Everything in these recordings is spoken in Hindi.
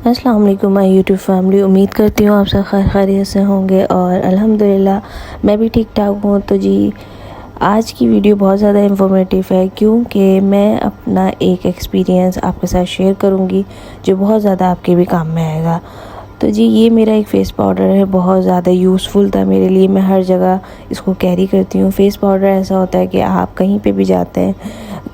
अस्सलाम वालेकुम माय यूट्यूब फैमिली। उम्मीद करती हूँ आप सब खैरियत से होंगे और अल्हम्दुलिल्लाह मैं भी ठीक ठाक हूँ। तो जी आज की वीडियो बहुत ज़्यादा इंफॉर्मेटिव है क्योंकि मैं अपना एक एक्सपीरियंस आपके साथ शेयर करूँगी जो बहुत ज़्यादा आपके भी काम में आएगा। तो जी ये मेरा एक फ़ेस पाउडर है, बहुत ज़्यादा यूज़फुल था मेरे लिए। मैं हर जगह इसको कैरी करती हूँ। फ़ेस पाउडर ऐसा होता है कि आप कहीं पे भी जाते हैं,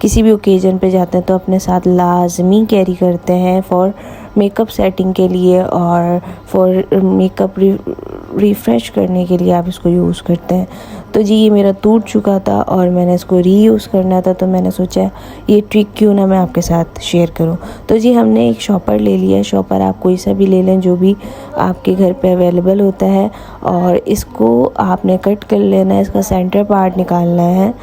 किसी भी ओकेज़न पे जाते हैं तो अपने साथ लाजमी कैरी करते हैं फॉर मेकअप सेटिंग के लिए और फॉर मेकअप रिफ़्रेश करने के लिए आप इसको यूज़ करते हैं। तो जी ये मेरा टूट चुका था और मैंने इसको रीयूज़ करना था, तो मैंने सोचा ये ट्रिक क्यों ना मैं आपके साथ शेयर करूं। तो जी हमने एक शॉपर ले लिया। शॉपर आप कोई सा भी ले लें जो भी आपके घर पे अवेलेबल होता है, और इसको आपने कट कर लेना है। इसका सेंटर पार्ट निकालना है।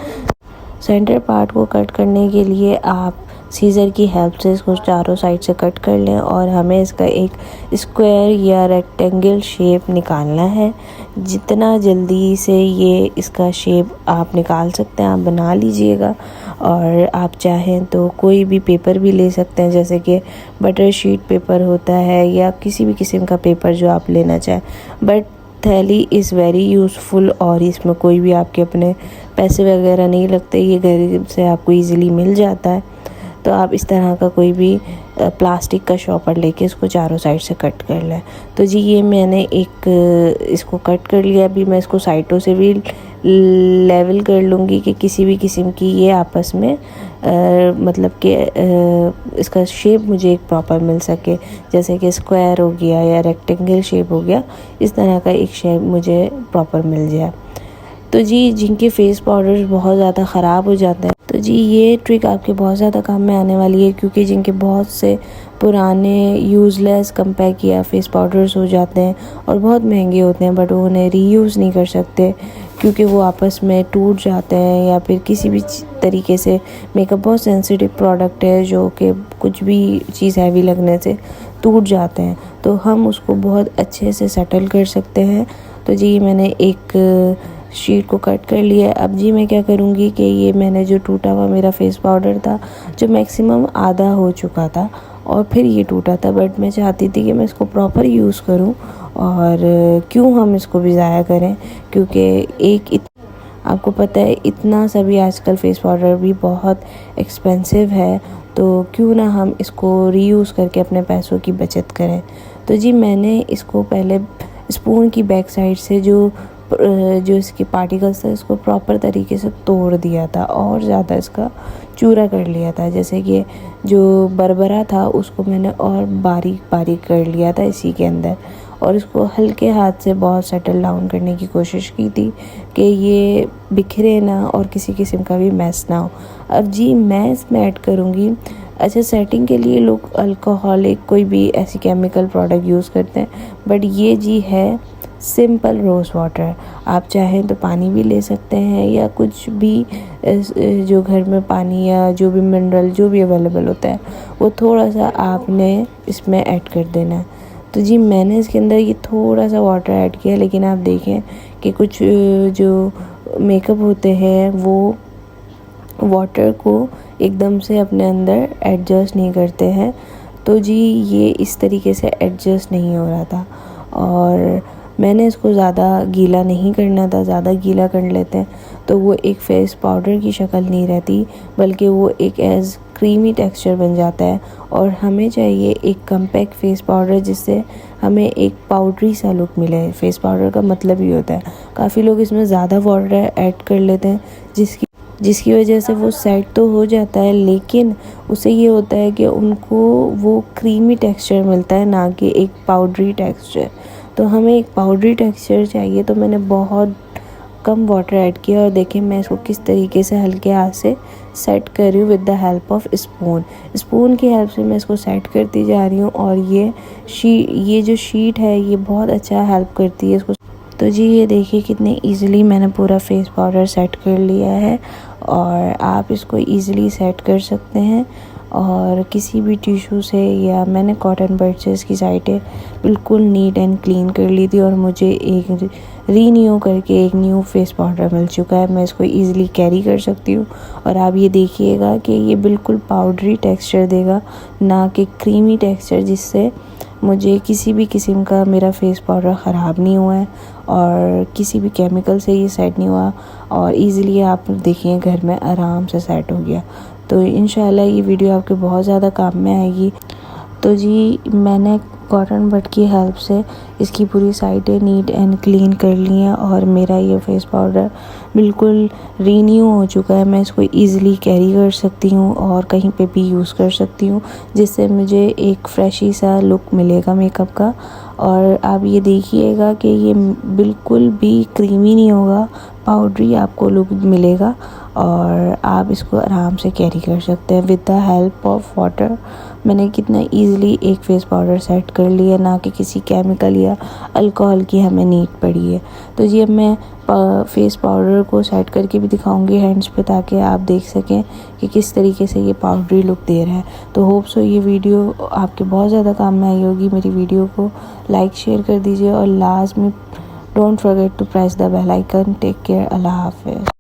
सेंटर पार्ट को कट करने के लिए आप सीज़र की हेल्प से इसको चारों साइड से कट कर लें और हमें इसका एक स्क्वायर या रेक्टेंगल शेप निकालना है। जितना जल्दी से ये इसका शेप आप निकाल सकते हैं आप बना लीजिएगा। और आप चाहें तो कोई भी पेपर भी ले सकते हैं, जैसे कि बटर शीट पेपर होता है या किसी भी किस्म का पेपर जो आप लेना चाहें। बट थैली इज़ वेरी यूज़फुल और इसमें कोई भी आपके अपने पैसे वगैरह नहीं लगते, ये घर से आपको इजीली मिल जाता है। तो आप इस तरह का कोई भी प्लास्टिक का शॉपर लेके इसको चारों साइड से कट कर लें। तो जी ये मैंने इसको कट कर लिया। अभी मैं इसको साइडों से भी लेवल कर लूँगी कि किसी भी किस्म की ये आपस में मतलब कि इसका शेप मुझे एक प्रॉपर मिल सके, जैसे कि स्क्वायर हो गया या रेक्टेंगल शेप हो गया, इस तरह का एक शेप मुझे प्रॉपर मिल जाए। तो जी जिनके फ़ेस पाउडर बहुत ज़्यादा ख़राब हो जाते हैं, तो जी ये ट्रिक आपके बहुत ज़्यादा काम में आने वाली है, क्योंकि जिनके बहुत से पुराने यूज़लेस कंपेयर किया फ़ेस पाउडर्स हो जाते हैं और बहुत महंगे होते हैं, बट वो उन्हें रीयूज़ नहीं कर सकते क्योंकि वो आपस में टूट जाते हैं या फिर किसी भी तरीके से। मेकअप बहुत सेंसिटिव प्रोडक्ट है जो कि कुछ भी चीज़ हैवी लगने से टूट जाते हैं, तो हम उसको बहुत अच्छे से सेटल कर सकते हैं। तो जी मैंने एक शीट को कट कर लिया। अब जी मैं क्या करूँगी कि ये मैंने जो टूटा हुआ मेरा फ़ेस पाउडर था जो मैक्सिमम आधा हो चुका था और फिर ये टूटा था, बट मैं चाहती थी कि मैं इसको प्रॉपर यूज़ करूँ और क्यों हम इसको भी ज़ाया करें, क्योंकि आपको पता है इतना सभी आजकल फ़ेस पाउडर भी बहुत एक्सपेंसिव है, तो क्यों ना हम इसको रीयूज़ करके अपने पैसों की बचत करें। तो जी मैंने इसको पहले स्पून की बैक साइड से जो इसके पार्टिकल्स था इसको प्रॉपर तरीके से तोड़ दिया था और ज़्यादा इसका चूरा कर लिया था। जैसे कि जो बरबरा था उसको मैंने और बारीक बारीक कर लिया था इसी के अंदर, और इसको हल्के हाथ से बहुत सेटल डाउन करने की कोशिश की थी कि ये बिखरे ना और किसी किस्म का भी मैस ना हो। अब जी मैं इसमें ऐड करूँगी, अच्छा सेटिंग के लिए लोग अल्कोहलिक कोई भी ऐसी केमिकल प्रोडक्ट यूज़ करते हैं, बट ये जी है सिंपल रोज़ वाटर। आप चाहें तो पानी भी ले सकते हैं या कुछ भी जो घर में पानी या जो भी मिनरल जो भी अवेलेबल होता है वो थोड़ा सा आपने इसमें ऐड कर देना है। तो जी मैंने इसके अंदर ये थोड़ा सा वाटर ऐड किया, लेकिन आप देखें कि कुछ जो मेकअप होते हैं वो वाटर को एकदम से अपने अंदर एडजस्ट नहीं करते हैं। तो जी ये इस तरीके से एडजस्ट नहीं हो रहा था और मैंने इसको ज़्यादा गीला नहीं करना था। ज़्यादा गीला कर लेते हैं तो वो एक फ़ेस पाउडर की शक्ल नहीं रहती, बल्कि वो एक एज़ क्रीमी टेक्सचर बन जाता है। और हमें चाहिए एक कम्पैक्ट फ़ेस पाउडर जिससे हमें एक पाउडरी सा लुक मिले। फ़ेस पाउडर का मतलब ही होता है, काफ़ी लोग इसमें ज़्यादा वाटर ऐड कर लेते हैं जिसकी वजह से वो सेट तो हो जाता है, लेकिन उससे ये होता है कि उनको वो क्रीमी टेक्सचर मिलता है, ना कि एक पाउडरी टेक्सचर। तो हमें एक पाउडरी टेक्सचर चाहिए, तो मैंने बहुत कम वाटर ऐड किया और देखिए मैं इसको किस तरीके से हल्के हाथ से सेट कर रही हूँ with the help of spoon की हेल्प से मैं इसको सेट करती जा रही हूँ। और ये जो शीट है ये बहुत अच्छा हेल्प करती है इसको। तो जी ये देखिए कितने इजीली मैंने पूरा फ़ेस पाउडर सेट कर लिया है और आप इसको इजीली सेट कर सकते हैं। और किसी भी टिश्यू से या मैंने कॉटन बड से इसकी साइडें बिल्कुल नीट एंड क्लीन कर ली थी और मुझे एक रीन्यू करके एक न्यू फेस पाउडर मिल चुका है। मैं इसको इजीली कैरी कर सकती हूँ और आप ये देखिएगा कि ये बिल्कुल पाउडरी टेक्सचर देगा, ना कि क्रीमी टेक्सचर, जिससे मुझे किसी भी किस्म का मेरा फेस पाउडर ख़राब नहीं हुआ है और किसी भी केमिकल से ये सेट नहीं हुआ और इजीली आप देखिए घर में आराम से सेट हो गया। तो इंशाल्लाह ये वीडियो आपके बहुत ज़्यादा काम में आएगी। तो जी मैंने कॉटन बड की हेल्प से इसकी पूरी साइडें नीट एंड क्लीन कर ली हैं और मेरा ये फेस पाउडर बिल्कुल रीन्यू हो चुका है। मैं इसको इजीली कैरी कर सकती हूँ और कहीं पे भी यूज़ कर सकती हूँ, जिससे मुझे एक फ्रेशी सा लुक मिलेगा मेकअप का। और आप ये देखिएगा कि ये बिल्कुल भी क्रीमी नहीं होगा, पाउडरी आपको लुक मिलेगा और आप इसको आराम से कैरी कर सकते हैं with the help of water. मैंने कितना इजीली एक फेस पाउडर सेट कर लिया, ना कि किसी केमिकल या अल्कोहल की हमें नीड पड़ी है। तो जी अब मैं फेस पाउडर को सेट करके भी दिखाऊंगी हैंड्स पे, ताकि आप देख सकें कि किस तरीके से ये पाउडरी लुक दे रहा है। तो होप सो ये वीडियो आपके बहुत ज़्यादा काम में आई होगी। मेरी वीडियो को लाइक शेयर कर दीजिए और लास्ट में don't forget to press the bell icon. Take care, अल्लाह हाफिज़।